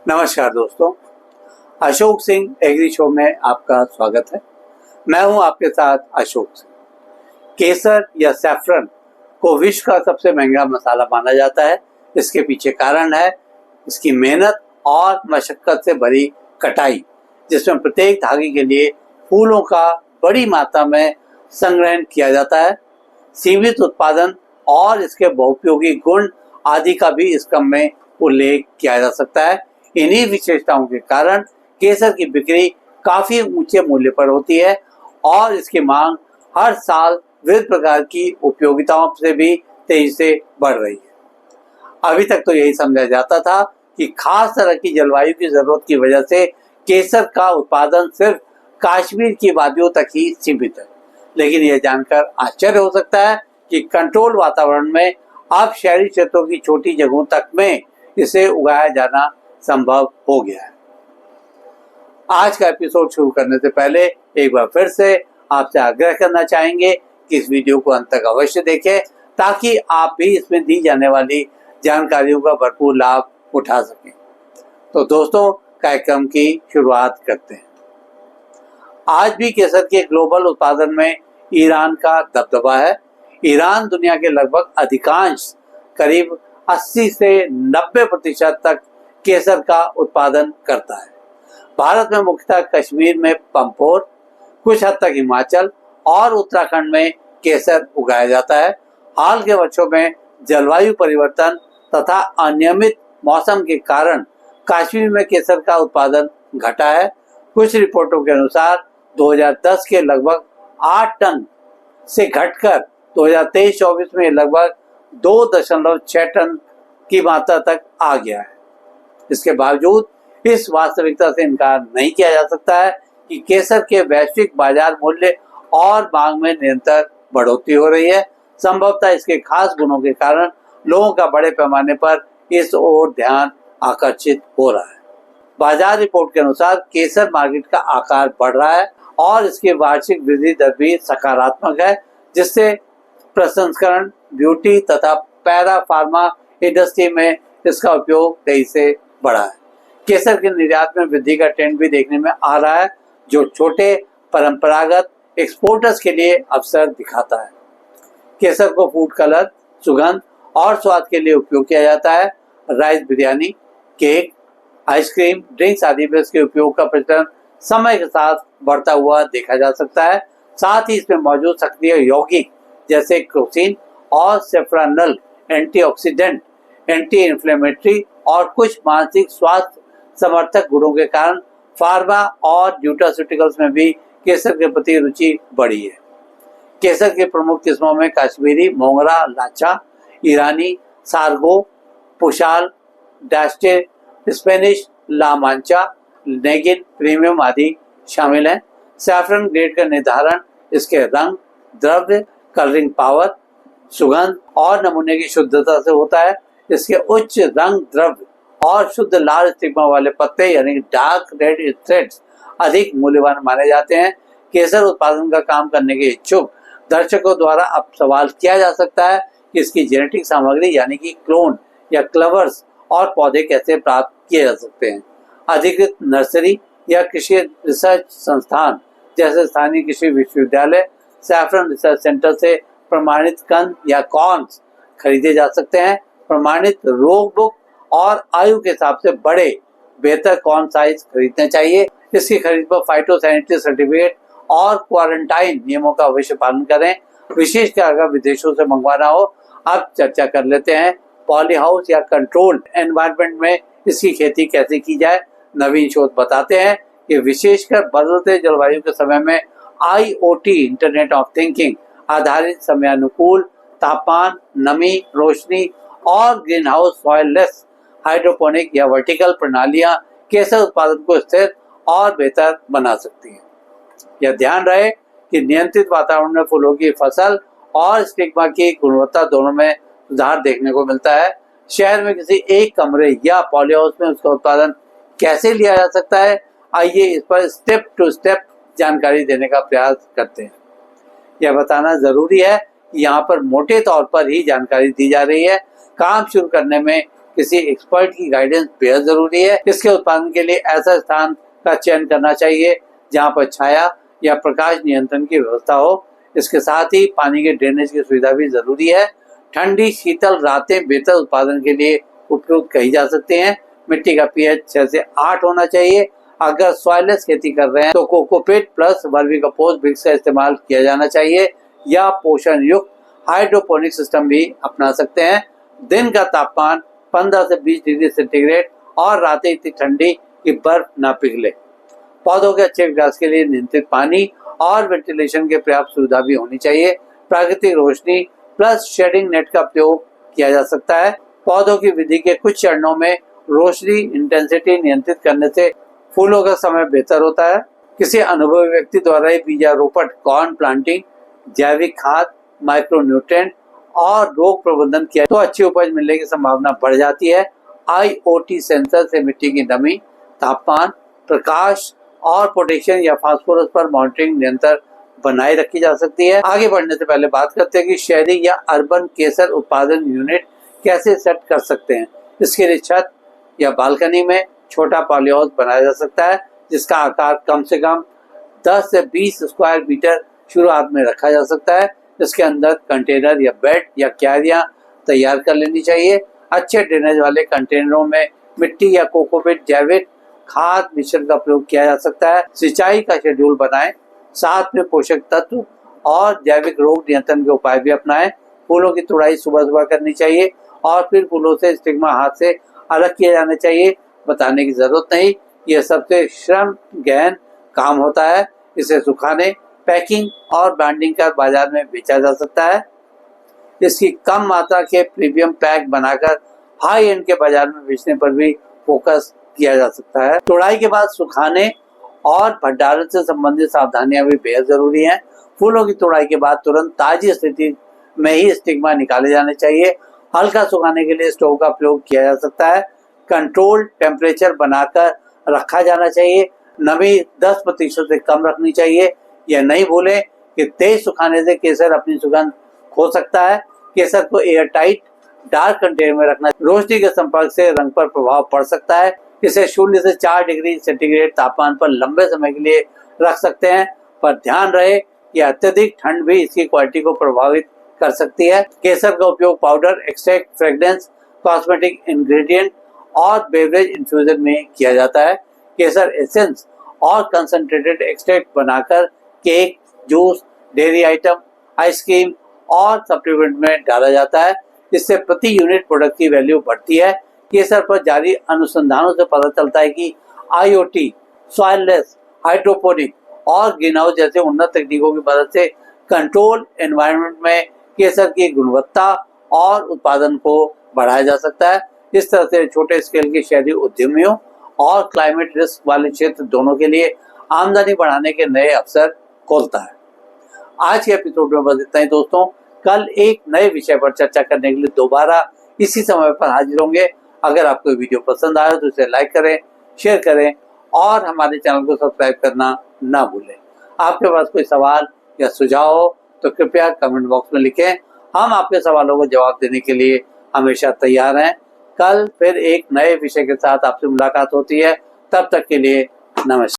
नमस्कार दोस्तों, Ashok Singh agree show में आपका स्वागत है। मैं हूं आपके साथ अशोक सिंह। केसर या सैफरन को विश्व का सबसे महंगा मसाला माना जाता है। इसके पीछे कारण है इसकी मेहनत और मशक्कत से भरी कटाई, जिसमें प्रत्येक धागे के लिए फूलों का बड़ी मात्रा में संग्रहण किया जाता है। सीमित उत्पादन और इसके बहुपयोगी गुण आदि का भी इस क्रम में उल्लेख किया जा सकता है। इन्हीं विशेषताओं के कारण केसर की बिक्री काफी ऊंचे मूल्य पर होती है और इसकी मांग हर साल विविध प्रकार की उपयोगिताओं से भी तेजी से बढ़ रही है। अभी तक तो यही समझा जाता था कि खास तरह की जलवायु की जरूरत की वजह से केसर का उत्पादन सिर्फ कश्मीर की वादियों तक ही सीमित है, लेकिन यह जानकर आश्चर्य हो सकता है कि कंट्रोल वातावरण में अब शहरी क्षेत्रों की छोटी जगहों तक में इसे उगाया जाना संभव हो गया है। आज का एपिसोड शुरू करने से पहले एक बार फिर से आपसे आग्रह करना चाहेंगे कि इस वीडियो को अंत तक अवश्य देखें, ताकि आप भी इसमें दी जाने वाली जानकारियों का भरपूर लाभ उठा सकें। तो दोस्तों, कार्यक्रम की शुरुआत करते हैं। आज भी केसर के ग्लोबल उत्पादन में ईरान का दबदबा है। ईरान दुनिया के लगभग अधिकांश करीब 80 से 90% तक केसर का उत्पादन करता है। भारत में मुख्यतः कश्मीर में पंपोर, कुछ हद तक हिमाचल और उत्तराखंड में केसर उगाया जाता है। हाल के वर्षों में जलवायु परिवर्तन तथा अनियमित मौसम के कारण कश्मीर में केसर का उत्पादन घटा है। कुछ रिपोर्टों के अनुसार 2010 के लगभग 8 टन से घटकर 2023-24 में लगभग 2.6 टन की मात्रा तक आ गया है। इसके बावजूद इस वास्तविकता से इनकार नहीं किया जा सकता है कि केसर के वैश्विक बाजार मूल्य और मांग में निरंतर बढ़ोतरी हो रही है। संभवतः इसके खास गुणों के कारण लोगों का बड़े पैमाने पर इस ओर ध्यान आकर्षित हो रहा है। बाजार रिपोर्ट के अनुसार केसर मार्केट का आकार बढ़ रहा है और इसकी वार्षिक वृद्धि दर भी सकारात्मक है, जिससे प्रसंस्करण, ब्यूटी तथा पैरा फार्मा इंडस्ट्री में इसका उपयोग तेजी से बढ़ा है। केसर के निर्यात में वृद्धि का ट्रेंड भी देखने में आ रहा है, जो छोटे परंपरागत एक्सपोर्टर्स के लिए अवसर दिखाता है। केसर को फूड कलर, सुगंध और स्वाद के लिए उपयोग किया जाता है। Rice biryani, cake, ice cream, drinks आदि में इसके उपयोग का प्रचलन समय के साथ बढ़ता हुआ देखा जा सकता है। साथ ही इसमें मौजूद सक्रिय यौगिक जैसे क्रोसिन और सेफ्रानल एंटीऑक्सीडेंट, एंटी इन्फ्लेमेटरी और कुछ मानसिक स्वास्थ्य समर्थक गुणों के कारण फार्मा और न्यूट्रास्यूटिकल्स में भी केसर के प्रति रुचि बढ़ी है। केसर के प्रमुख किस्मों में कश्मीरी, मोंगरा, लाचा, ईरानी, सारगो, पुशाल, डास्टे, स्पेनिश, ला मांचा, नेगिन प्रीमियम आदि शामिल हैं। सैफरन ग्रेड का निर्धारण इसके रंग, द्रव्य, कलरिंग पावर, सुगंध और नमूने की शुद्धता से होता है। इसके उच्च रंग, द्रव्य और शुद्ध लाल स्टिग्मा वाले पत्ते यानी डार्क रेड थ्रेड्स अधिक मूल्यवान माने जाते हैं। केसर उत्पादन का काम करने के इच्छुक दर्शकों द्वारा अब सवाल किया जा सकता है कि इसकी जेनेटिक सामग्री यानी कि क्लोन या क्लवर्स और पौधे कैसे प्राप्त किए जा सकते हैं। अधिकृत नर्सरी या कृषि रिसर्च संस्थान जैसे स्थानीय कृषि विश्वविद्यालय, सैफरन रिसर्च सेंटर से प्रमाणित कंद या कॉर्न्स खरीदे जा सकते हैं। प्रमाणित रोग बुक और आयु के हिसाब से बड़े बेहतर कॉर्न साइज खरीदने चाहिए। इसकी खरीद पर फाइटोसैनिटरी सर्टिफिकेट और क्वारंटाइन नियमों का अवश्य पालन करें। विशेषकर अगर विदेशों से मंगवाना हो। अब चर्चा कर लेते हैं पॉली हाउस या कंट्रोल्ड एनवायरनमेंट में इसकी खेती कैसे की जाए। नवीन शोध बताते हैं कि विशेषकर बदलते जलवायु के समय में IoT, इंटरनेट ऑफ थिंकिंग आधारित समयानुकूल तापमान, नमी, रोशनी और ग्रीन हाउस सॉइललेस हाइड्रोपोनिक या वर्टिकल प्रणालियां केसर उत्पादन को स्थिर और बेहतर बना सकती हैं। यह ध्यान रहे कि नियंत्रित वातावरण में फूलों की फसल और स्टिग्मा की गुणवत्ता दोनों में सुधार देखने को मिलता है। शहर में किसी एक कमरे या पॉली हाउस में उसका उत्पादन कैसे लिया जा सकता है, आइए इस पर स्टेप टू स्टेप जानकारी देने का प्रयास करते हैं। यह बताना जरूरी है कि यहाँ पर मोटे तौर पर ही जानकारी दी जा रही है। काम शुरू करने में किसी एक्सपर्ट की गाइडेंस बेहद जरूरी है। इसके उत्पादन के लिए ऐसा स्थान का चयन करना चाहिए जहाँ पर छाया या प्रकाश नियंत्रण की व्यवस्था हो। इसके साथ ही पानी के ड्रेनेज की सुविधा भी जरूरी है। ठंडी शीतल रातें बेहतर उत्पादन के लिए उपयुक्त कही जा सकती हैं। मिट्टी का पीएच 6 से 8 होना चाहिए। अगर सॉइललेस खेती कर रहे हैं तो cocopeat plus vermi compost mix का इस्तेमाल किया जाना चाहिए या पोषण युक्त हाइड्रोपोनिक सिस्टम भी अपना सकते हैं। दिन का तापमान 15 से 20 डिग्री सेंटीग्रेड और रातें इतनी ठंडी कि बर्फ ना पिघले। पौधों के अच्छे विकास के लिए नियंत्रित पानी और वेंटिलेशन के पर्याप्त सुविधा भी होनी चाहिए। प्राकृतिक रोशनी प्लस शेडिंग नेट का प्रयोग किया जा सकता है। पौधों की वृद्धि के कुछ चरणों में रोशनी इंटेंसिटी नियंत्रित करने से फूलों का समय बेहतर होता है। किसी अनुभवी व्यक्ति द्वारा ही बीजारोपण, कॉर्न प्लांटिंग, जैविक खाद, माइक्रोन्यूट्रिएंट और रोग प्रबंधन किया तो अच्छी उपज मिलने की संभावना बढ़ जाती है। IoT सेंसर से मिट्टी की नमी, तापमान, प्रकाश और पोटेशियम या फास्फोरस पर मॉनिटरिंग नियंत्रण बनाए रखी जा सकती है। आगे बढ़ने से पहले बात करते हैं कि शहरी या अर्बन केसर उत्पादन यूनिट कैसे सेट कर सकते हैं। इसके लिए छत या बालकनी में छोटा पॉली हाउस बनाया जा सकता है जिसका आकार कम से कम 10 से 20 स्क्वायर मीटर शुरुआत में रखा जा सकता है। इसके अंदर कंटेनर या बेड या क्यारियां तैयार कर लेनी चाहिए। अच्छे ड्रेनेज वाले कंटेनरों में मिट्टी या कोकोपीट जैविक खाद मिश्रण का प्रयोग किया जा सकता है। सिंचाई का शेड्यूल बनाएं, साथ में पोषक तत्व और जैविक रोग नियंत्रण के उपाय भी अपनाएं। फूलों की तुड़ाई सुबह सुबह करनी चाहिए और फिर फूलों से स्टिग्मा हाथ से अलग किया जाना चाहिए। बताने की जरूरत नहीं, यह सबसे श्रम गहन काम होता है। इसे सुखाने, पैकिंग और ब्रांडिंग कर बाजार में बेचा जा सकता है। इसकी कम मात्रा के प्रीमियम पैक बनाकर हाई एंड के बाजार में बेचने पर भी फोकस किया जा सकता है। तुड़ाई के बाद सुखाने और भंडारण से संबंधित सावधानियां भी बेहद जरूरी हैं। फूलों की तुड़ाई के बाद तुरंत ताजी स्थिति में ही स्टिग्मा निकाले जाने चाहिए। हल्का सुखाने के लिए स्टोव का प्रयोग किया जा सकता है। कंट्रोल टेम्परेचर बनाकर रखा जाना चाहिए। नमी 10% से कम रखनी चाहिए। यह नहीं भूलें कि तेज सुखाने से केसर अपनी सुगंध खो सकता है। केसर को एयर टाइट डार्क कंटेनर में रखना। रोशनी के संपर्क से रंग पर प्रभाव पड़ सकता है। इसे 0 से 4 डिग्री सेंटीग्रेड तापमान पर लंबे समय के लिए रख सकते हैं, पर ध्यान रहे कि अत्यधिक ठंड भी इसकी क्वालिटी को प्रभावित कर सकती है। केसर का उपयोग powder, extract, fragrance, cosmetic ingredient और बेवरेज इन्फ्यूजन में किया जाता है। केसर एसेंस और कंसंट्रेटेड एक्सट्रैक्ट बनाकर cake, juice, dairy item, ice cream और सप्लीमेंट में डाला जाता है। इससे प्रति यूनिट प्रोडक्ट की वैल्यू बढ़ती है। केसर पर जारी अनुसंधानों से पता चलता है कि IoT, सॉइललेस, हाइड्रोपोनिक और ग्रीन हाउस जैसे उन्नत तकनीकों की मदद से कंट्रोल एनवायरनमेंट में केसर की गुणवत्ता और उत्पादन को बढ़ाया जा सकता है। इस तरह से छोटे स्केल के शहरी उद्यमियों और क्लाइमेट रिस्क वाले क्षेत्र दोनों के लिए आमदनी बढ़ाने के नए अवसर खोलता है। आज के एपिसोड में बस इतना ही दोस्तों। कल एक नए विषय पर चर्चा करने के लिए दोबारा इसी समय पर हाजिर होंगे। अगर आपको वीडियो पसंद आया तो इसे लाइक करें, शेयर करें और हमारे चैनल को सब्सक्राइब करना ना भूलें। आपके पास कोई सवाल या सुझाव हो तो कृपया कमेंट बॉक्स में लिखें। हम आपके सवालों को जवाब देने के लिए हमेशा तैयार हैं। कल फिर एक नए विषय के साथ आपसे मुलाकात होती है। तब तक के लिए नमस्कार।